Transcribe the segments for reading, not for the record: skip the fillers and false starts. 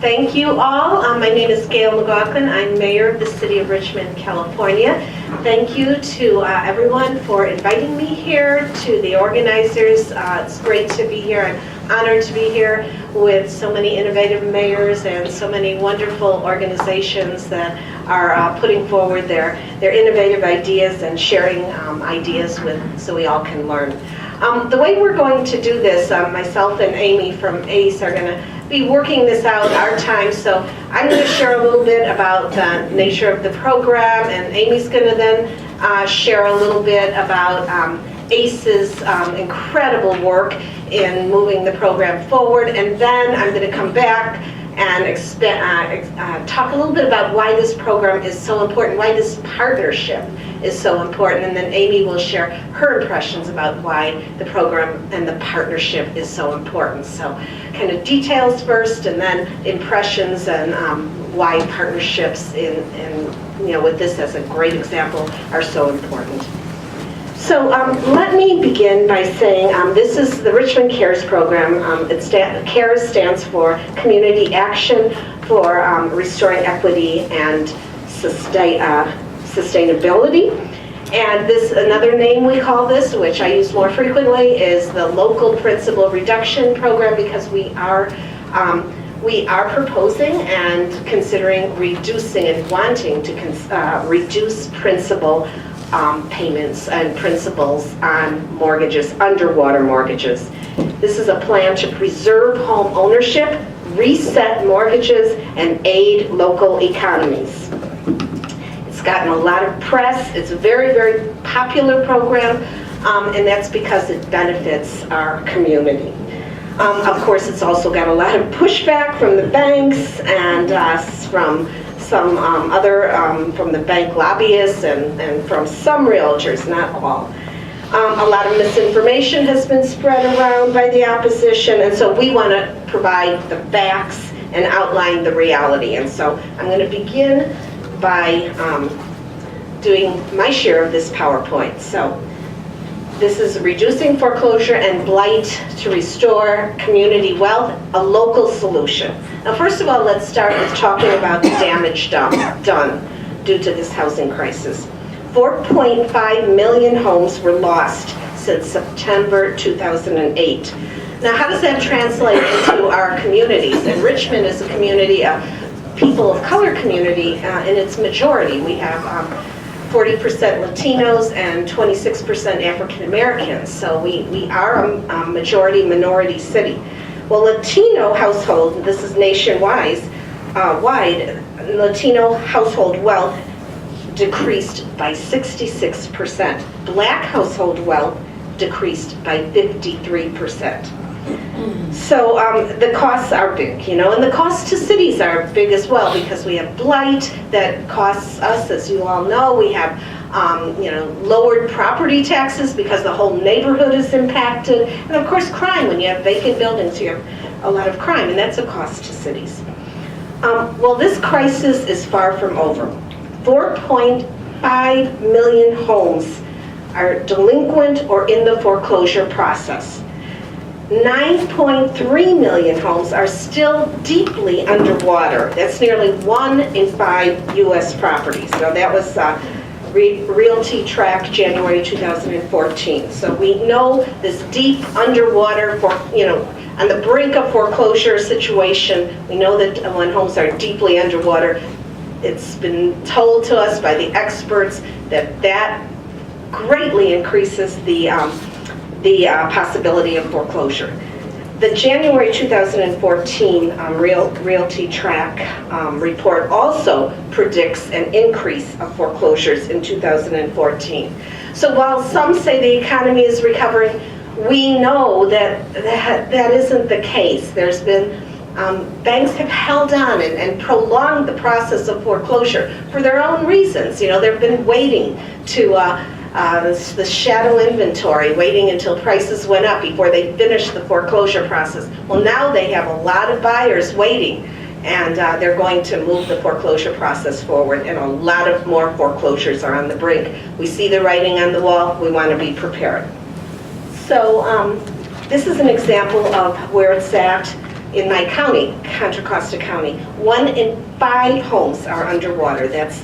Thank you all. My name is Gayle McLaughlin. I'm mayor of the city of Richmond, California. Thank you to everyone for inviting me here, to the organizers. It's great to be here. I'm honored to be here with so many innovative mayors and so many wonderful organizations that are putting forward their innovative ideas and sharing ideas so we all can learn. The way we're going to do this, myself and Amy from ACE are going to be working this out our time, so I'm going to share a little bit about the nature of the program, and Amy's going to then share a little bit about ACE's incredible work in moving the program forward, and then I'm going to come back and talk a little bit about why this program is so important, why this partnership is so important, and then Amy will share her impressions about why the program and the partnership is so important. So kind of details first, and then impressions and why partnerships with this as a great example are so important. So let me begin by saying this is the Richmond CARES program. CARES stands for Community Action for Restoring Equity and Sustainability. And another name we call this, which I use more frequently, is the Local Principal Reduction Program, because we are proposing and considering reducing and wanting to reduce principal payments and principals on mortgages, underwater mortgages. This is a plan to preserve home ownership, reset mortgages, and aid local economies. It's gotten a lot of press. It's a very, very popular program, and that's because it benefits our community. Of course, it's also got a lot of pushback from the banks and from some from the bank lobbyists and from some realtors, not all. A lot of misinformation has been spread around by the opposition, and so we want to provide the facts and outline the reality. And so I'm going to begin by doing my share of this PowerPoint. So this is Reducing Foreclosure and Blight to Restore Community Wealth, a local solution. Now, first of all, let's start with talking about the damage done due to this housing crisis. 4.5 million homes were lost since September 2008. Now, how does that translate into our communities? And Richmond is a community, a people of color community in its majority. We have 40% Latinos and 26% African Americans, so we are a majority minority city. Well, Latino household, this is nationwide, Latino household wealth decreased by 66%. Black household wealth decreased by 53%. So the costs are big, and the costs to cities are big as well, because we have blight that costs us, as you all know. We have lowered property taxes because the whole neighborhood is impacted, and of course crime. When you have vacant buildings, you have a lot of crime, and that's a cost to cities. Well, this crisis is far from over. 4.5 million homes are delinquent or in the foreclosure process. 9.3 million homes are still deeply underwater. That's nearly 1 in 5 U.S. properties. So that was Realty Track January 2014. So we know this deep underwater, on the brink of foreclosure situation. We know that when homes are deeply underwater, it's been told to us by the experts that greatly increases the possibility of foreclosure. The January 2014 Realty Track report also predicts an increase of foreclosures in 2014. So while some say the economy is recovering, we know that isn't the case. There's been banks have held on and prolonged the process of foreclosure for their own reasons. They've been waiting to the shadow inventory, waiting until prices went up before they finished the foreclosure process. Well, now they have a lot of buyers waiting, and they're going to move the foreclosure process forward, and a lot of more foreclosures are on the brink. We see the writing on the wall. We want to be prepared. So this is an example of where it's at. In my county, Contra Costa County, 1 in 5 homes are underwater. That's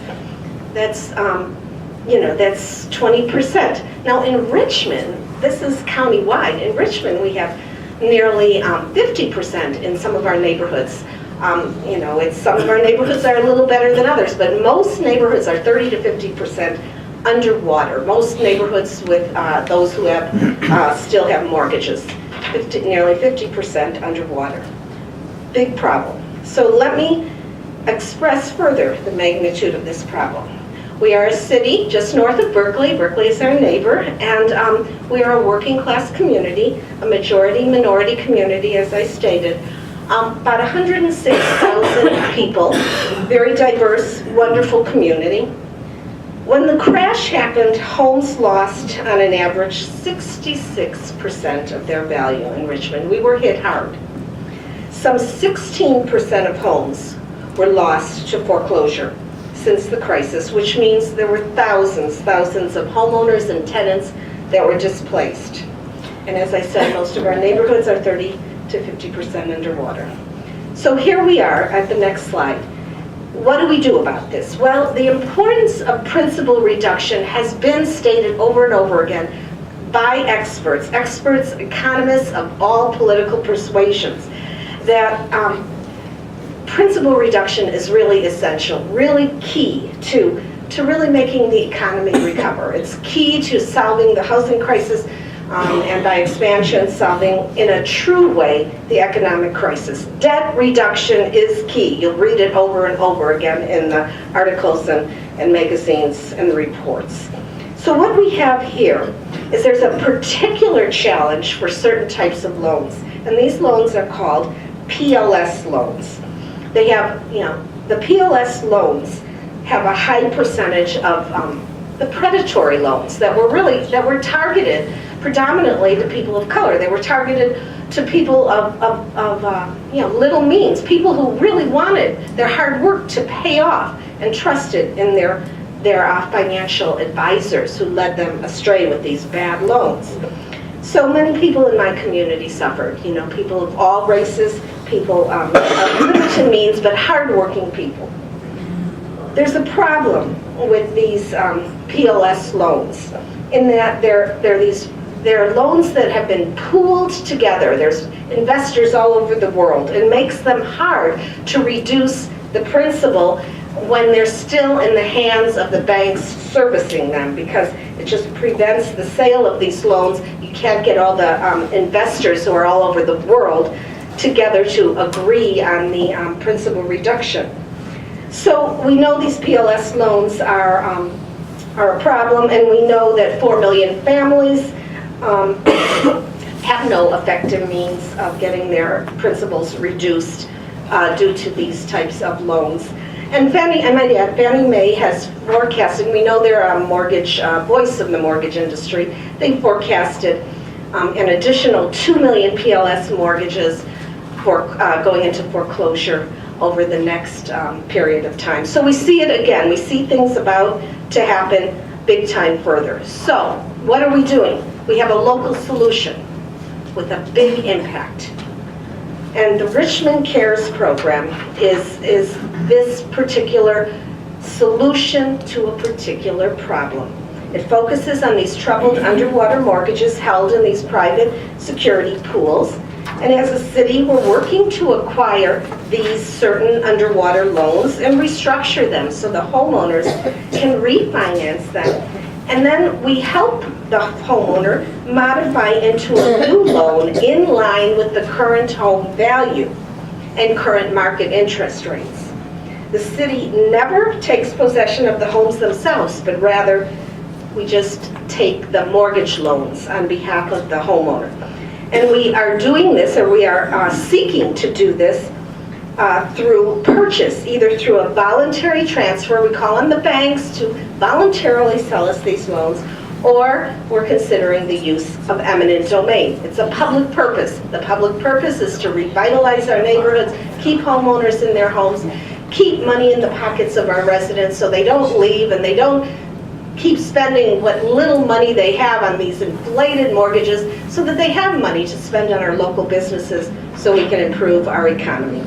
20%. Now in Richmond, this is countywide. In Richmond, we have nearly 50% in some of our neighborhoods. Some of our neighborhoods are a little better than others, but most neighborhoods are 30 to 50% underwater. Most neighborhoods with those who have still have mortgages, nearly 50% underwater. Big problem. So let me express further the magnitude of this problem. We are a city just north of Berkeley. Berkeley is our neighbor, and we are a working class community, a majority minority community, as I stated. About 106,000 people, very diverse, wonderful community. When the crash happened, homes lost on an average 66% of their value in Richmond. We were hit hard. Some 16% of homes were lost to foreclosure since the crisis, which means there were thousands of homeowners and tenants that were displaced. And as I said, most of our neighborhoods are 30 to 50% underwater. So here we are at the next slide. What do we do about this? Well, the importance of principal reduction has been stated over and over again by experts, economists of all political persuasions, that principal reduction is really essential, really key to really making the economy recover. It's key to solving the housing crisis, and by expansion, solving in a true way the economic crisis. Debt reduction is key. You'll read it over and over again in the articles and magazines and the reports. So what we have here is there's a particular challenge for certain types of loans, and these loans are called PLS loans. They have, the PLS loans have a high percentage of the predatory loans that were targeted predominantly to people of color. They were targeted to people of little means, people who really wanted their hard work to pay off and trusted in their financial advisors who led them astray with these bad loans. So many people in my community suffered, people of all races, people of limited means, but hardworking people. There's a problem with these PLS loans in that they're loans that have been pooled together. There's investors all over the world. It makes them hard to reduce the principal when they're still in the hands of the banks servicing them, because it just prevents the sale of these loans. You can't get all the investors who are all over the world together to agree on the principal reduction. So we know these PLS loans are a problem, and we know that 4 million families have no effective means of getting their principals reduced due to these types of loans. And Fannie Mae has forecasted, we know they're a mortgage voice of the mortgage industry, they forecasted an additional 2 million PLS mortgages for going into foreclosure over the next period of time. So we see it again, we see things about to happen big time further. So what are we doing? We have a local solution with a big impact. And the Richmond Cares program is this particular solution to a particular problem. It focuses on these troubled underwater mortgages held in these private security pools. And as a city, we're working to acquire these certain underwater loans and restructure them so the homeowners can refinance them. And then we help the homeowner modify into a new loan in line with the current home value and current market interest rates. The city never takes possession of the homes themselves, but rather we just take the mortgage loans on behalf of the homeowner. And we are doing this, or we are seeking to do this through purchase, either through a voluntary transfer, we call on the banks to voluntarily sell us these loans, or we're considering the use of eminent domain. It's a public purpose. The public purpose is to revitalize our neighborhoods, keep homeowners in their homes, keep money in the pockets of our residents so they don't leave and they don't keep spending what little money they have on these inflated mortgages so that they have money to spend on our local businesses so we can improve our economy.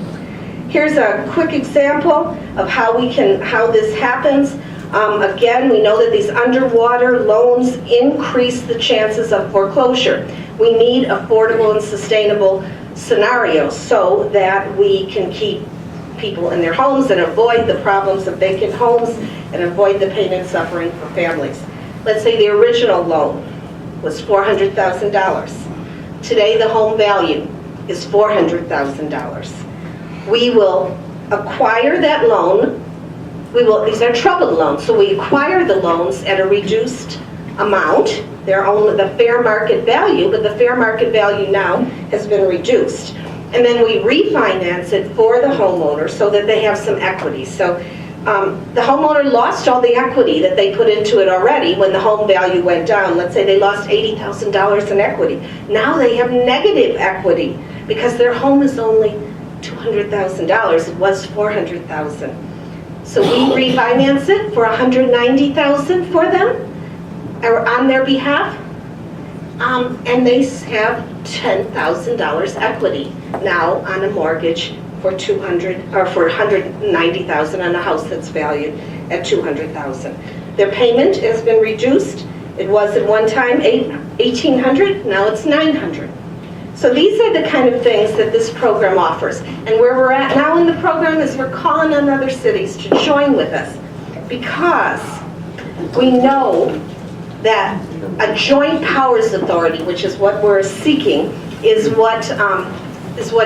Here's a quick example of how this happens. Again, we know that these underwater loans increase the chances of foreclosure. We need affordable and sustainable scenarios so that we can keep people in their homes and avoid the problems of vacant homes and avoid the pain and suffering for families. Let's say the original loan was $400,000. Today the home value is $400,000. We will acquire that loan. These are troubled loans, so we acquire the loans at a reduced amount. They're only the fair market value, but the fair market value now has been reduced. And then we refinance it for the homeowner so that they have some equity. So the homeowner lost all the equity that they put into it already when the home value went down. Let's say they lost $80,000 in equity. Now they have negative equity because their home is only $200,000. It was $400,000. So we refinance it for $190,000 for them, or on their behalf, and they have $10,000 equity now on a mortgage for $190,000 on a house that's valued at $200,000. Their payment has been reduced. It was at one time $1,800. Now it's $900. So these are the kind of things that this program offers. And where we're at now in the program is we're calling on other cities to join with us, because we know that a joint powers authority, which is what we're seeking, is what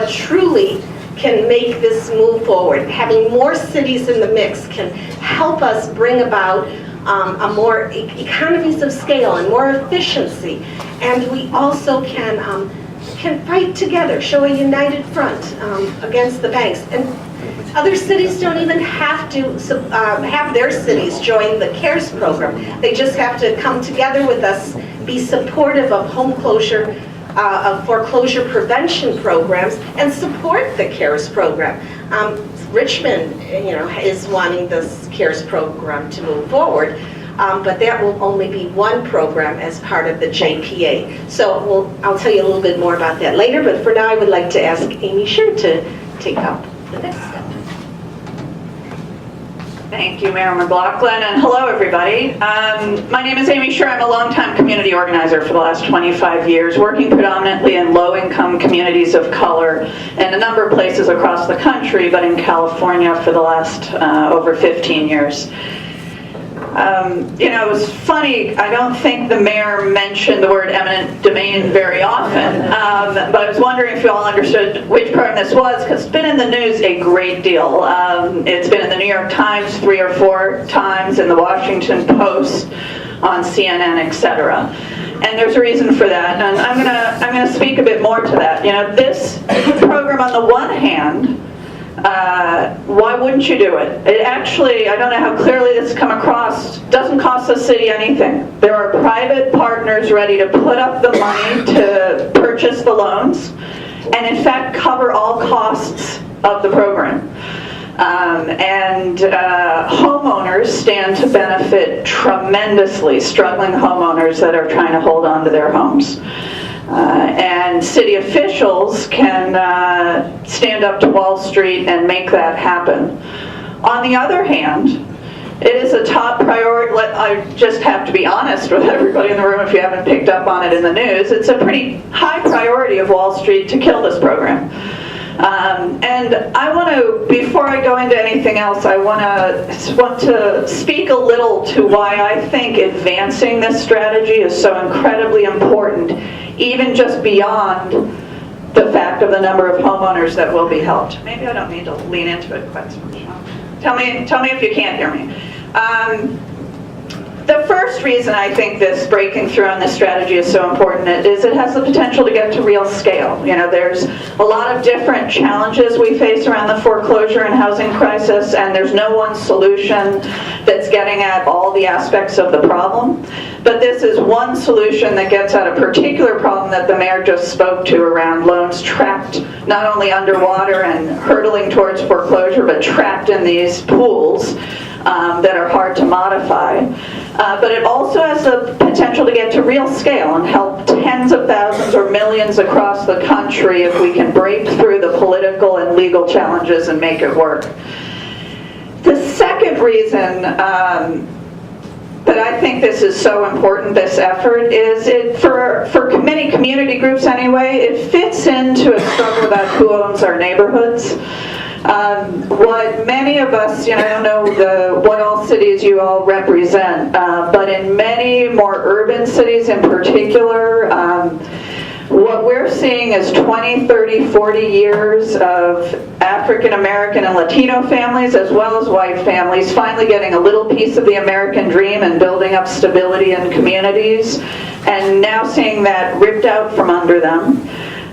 truly can make this move forward. Having more cities in the mix can help us bring about a more economies of scale and more efficiency. And we also can fight together, show a united front against the banks. And other cities don't even have to have their cities join the CARES program. They just have to come together with us, be supportive of home closure, of foreclosure prevention programs, and support the CARES program. Richmond, is wanting this CARES program to move forward. But that will only be one program as part of the JPA. So I'll tell you a little bit more about that later, but for now I would like to ask Amy Schur to take up the next step. Thank you, Mayor McLaughlin, and hello everybody. My name is Amy Schur. I'm a longtime community organizer for the last 25 years, working predominantly in low-income communities of color in a number of places across the country, but in California for the last over 15 years. It was funny, I don't think the mayor mentioned the word eminent domain very often, but I was wondering if you all understood which program this was, because it's been in the news a great deal. It's been in the New York Times 3 or 4 times, in the Washington Post, on CNN, etc. And there's a reason for that, and I'm gonna speak a bit more to that. This program, on the one hand, why wouldn't you do it? It actually, I don't know how clearly this come across, doesn't cost the city anything. There are private partners ready to put up the money to purchase the loans and in fact cover all costs of the program. Homeowners stand to benefit tremendously, struggling homeowners that are trying to hold on to their homes. And city officials can stand up to Wall Street and make that happen. On the other hand, it is a top priority. I just have to be honest with everybody in the room if you haven't picked up on it in the news. It's a pretty high priority of Wall Street to kill this program. And I want to, before I go into anything else, I want to speak a little to why I think advancing this strategy is so incredibly important, even just beyond the fact of the number of homeowners that will be helped. Maybe I don't need to lean into it quite so much. Tell me if you can't hear me. The first reason I think this breaking through on this strategy is so important is it has the potential to get to real scale. There's a lot of different challenges we face around the foreclosure and housing crisis, and there's no one solution that's getting at all the aspects of the problem. But this is one solution that gets at a particular problem that the mayor just spoke to around loans trapped not only underwater and hurtling towards foreclosure, but trapped in these pools that are hard to modify. But it also has the potential to get to real scale and help tens of thousands or millions across the country if we can break through the political and legal challenges and make it work. The second reason that I think this is so important, this effort, is for many community groups anyway, it fits into a struggle about who owns our neighborhoods. What many of us, I don't know what all cities you all represent, but in many more urban cities in particular, what we're seeing is 20, 30, 40 years of African American and Latino families as well as white families finally getting a little piece of the American dream and building up stability in communities, and now seeing that ripped out from under them.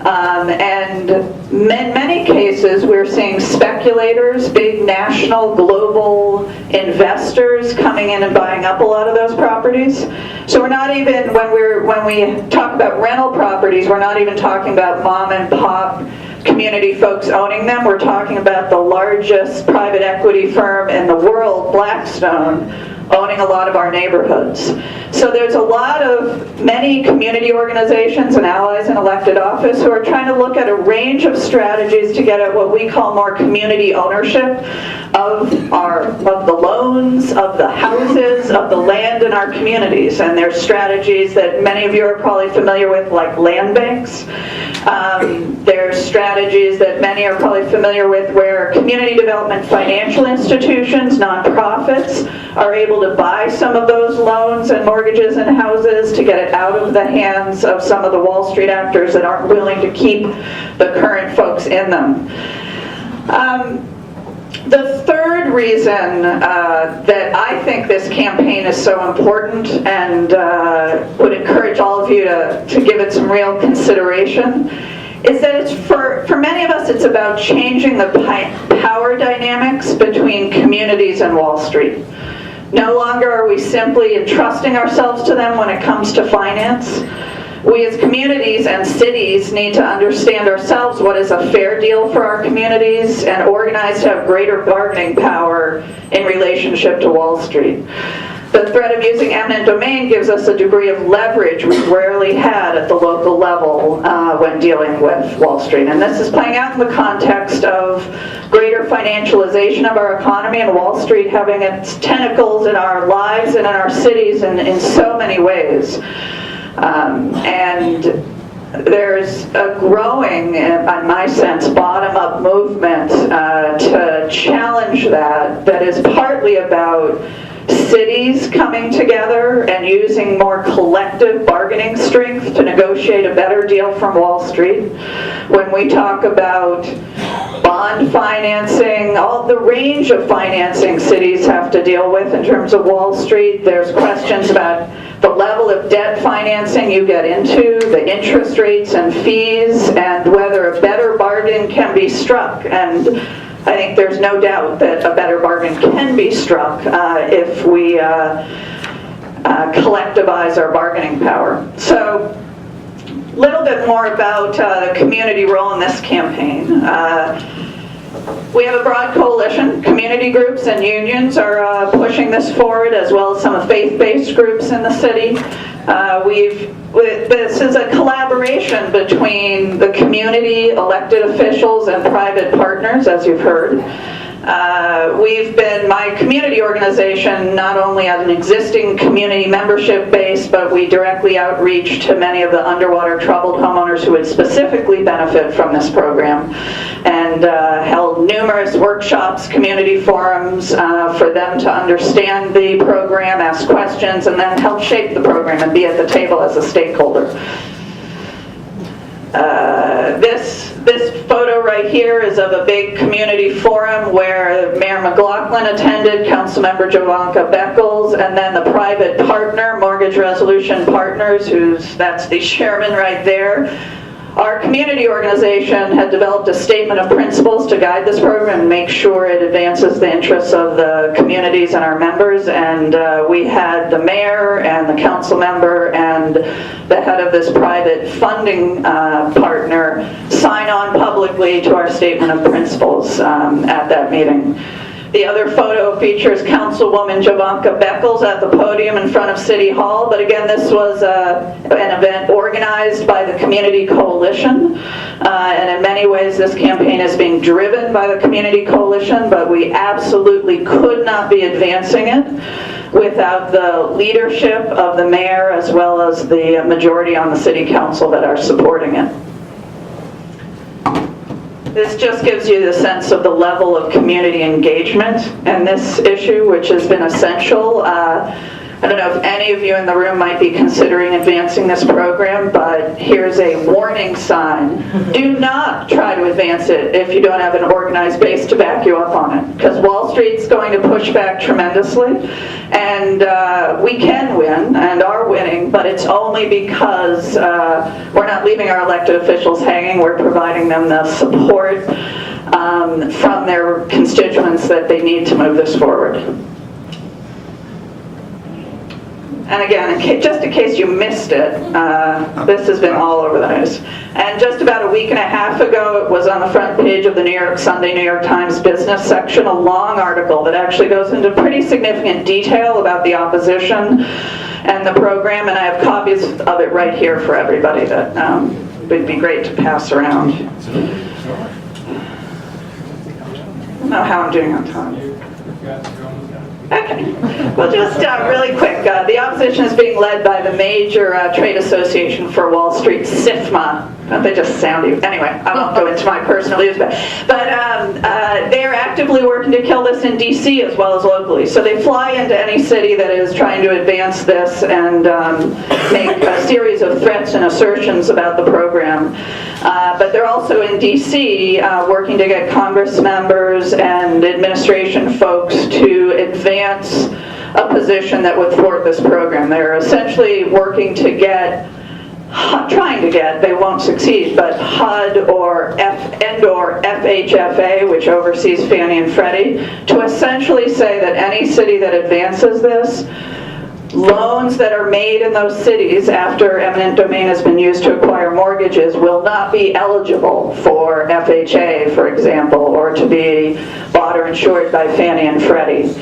And in many cases, we're seeing speculators, big national, global investors coming in and buying up a lot of those properties. So we're not even, when we talk about rental properties, we're not even talking about mom and pop community folks owning them. We're talking about the largest private equity firm in the world, Blackstone, owning a lot of our neighborhoods. So there's many community organizations and allies in elected office who are trying to look at a range of strategies to get at what we call more community ownership of the loans, of the houses, of the land in our communities. And there's strategies that many of you are probably familiar with, like land banks. There's strategies that many are probably familiar with where community development financial institutions, nonprofits, are able to buy some of those loans and mortgages and houses to get it out of the hands of some of the Wall Street actors that aren't willing to keep the current folks in them. The third reason that I think this campaign is so important and would encourage all of you to give it some real consideration is that it's for many of us, it's about changing the power dynamics between communities and Wall Street. No longer are we simply entrusting ourselves to them when it comes to finance. We as communities and cities need to understand ourselves what is a fair deal for our communities and organize to have greater bargaining power in relationship to Wall Street. The threat of using eminent domain gives us a degree of leverage we rarely had at the local level when dealing with Wall Street. And this is playing out in the context of greater financialization of our economy and Wall Street having its tentacles in our lives and in our cities in so many ways. And there's a growing, in my sense, bottom-up movement to challenge that is partly about cities coming together and using more collective bargaining strength to negotiate a better deal from Wall Street. When we talk about bond financing, all the range of financing cities have to deal with in terms of Wall Street, there's questions about the level of debt financing you get into, the interest rates and fees, and whether a better bargain can be struck. And I think there's no doubt that a better bargain can be struck if we collectivize our bargaining power. So, a little bit more about the community role in this campaign. We have a broad coalition. Community groups and unions are pushing this forward, as well as some faith-based groups in the city. This is a collaboration between the community, elected officials, and private partners, as you've heard. My community organization not only has an existing community membership base, but we directly outreach to many of the underwater troubled homeowners who would specifically benefit from this program, and held numerous workshops, community forums for them to understand the program, ask questions, and then help shape the program and be at the table as a stakeholder. This photo right here is of a big community forum where Mayor McLaughlin attended, Councilmember Jovanka Beckles, and then the private partner, Mortgage Resolution Partners, that's the chairman right there. Our community organization had developed a statement of principles to guide this program and make sure it advances the interests of the communities and our members, and we had the mayor and the council member and the head of this private funding partner sign on publicly to our statement of principles at that meeting. The other photo features Councilwoman Javanka Beckles at the podium in front of City Hall. But again, this was an event organized by the Community Coalition. And in many ways, this campaign is being driven by the Community Coalition, but we absolutely could not be advancing it without the leadership of the mayor as well as the majority on the City Council that are supporting it. This just gives you the sense of the level of community engagement in this issue, which has been essential. I don't know if any of you in the room might be considering advancing this program, but here's a warning sign. Do not try to advance it if you don't have an organized base to back you up on it, because Wall Street's going to push back tremendously, and we can win and are winning, but it's only because we're not leaving our elected officials hanging. We're providing them the support from their constituents that they need to move this forward. And again, just in case you missed it, this has been all over the news. And just about a week and a half ago, it was on the front page of the Sunday New York Times business section, a long article that actually goes into pretty significant detail about the opposition and the program, and I have copies of it right here for everybody that would be great to pass around. I don't know how I'm doing on time. Okay, well, just really quick, the opposition is being led by the major trade association for Wall Street, SIFMA. Don't they just sound you? Anyway, I won't go into my personal views, but they're actively working to kill this in D.C. as well as locally. So they fly into any city that is trying to advance this and make a series of threats and assertions about the program. But they're also in D.C. Working to get Congress members and administration folks to advance a position that would thwart this program. They're essentially working to get, trying to get, they won't succeed, but HUD or FHFA, which oversees Fannie and Freddie, to essentially say that any city that advances this, loans that are made in those cities after eminent domain has been used to acquire mortgages will not be eligible for FHA, for example, or to be bought or insured by Fannie and Freddie.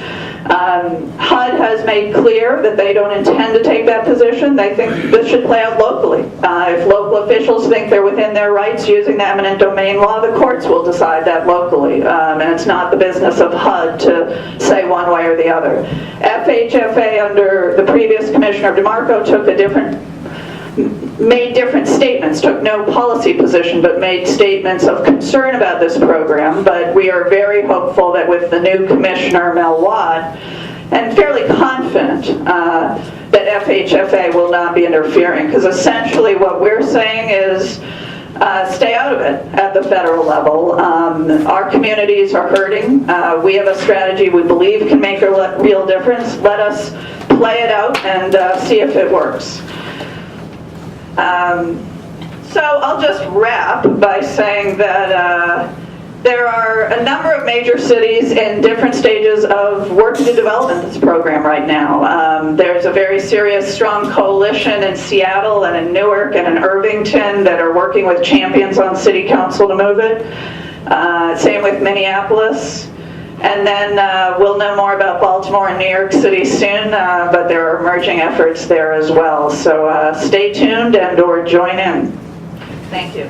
HUD has made clear that they don't intend to take that position. They think this should play out locally. If local officials think they're within their rights using the eminent domain law, the courts will decide that locally. And it's not the business of HUD to say one way or the other. FHFA, under the previous Commissioner DeMarco, made different statements, took no policy position, but made statements of concern about this program. But we are very hopeful that with the new Commissioner, Mel Watt, and fairly confident that FHFA will not be interfering, because essentially what we're saying is stay out of it at the federal level. Our communities are hurting. We have a strategy we believe can make a real difference. Let us play it out and see if it works. So I'll just wrap by saying that there are a number of major cities in different stages of working to develop this program right now. There's a very serious, strong coalition in Seattle and in Newark and in Irvington that are working with champions on city council to move it. Same with Minneapolis. And then we'll know more about Baltimore and New York City soon, but there are emerging efforts there as well. So stay tuned and/or join in. Thank you.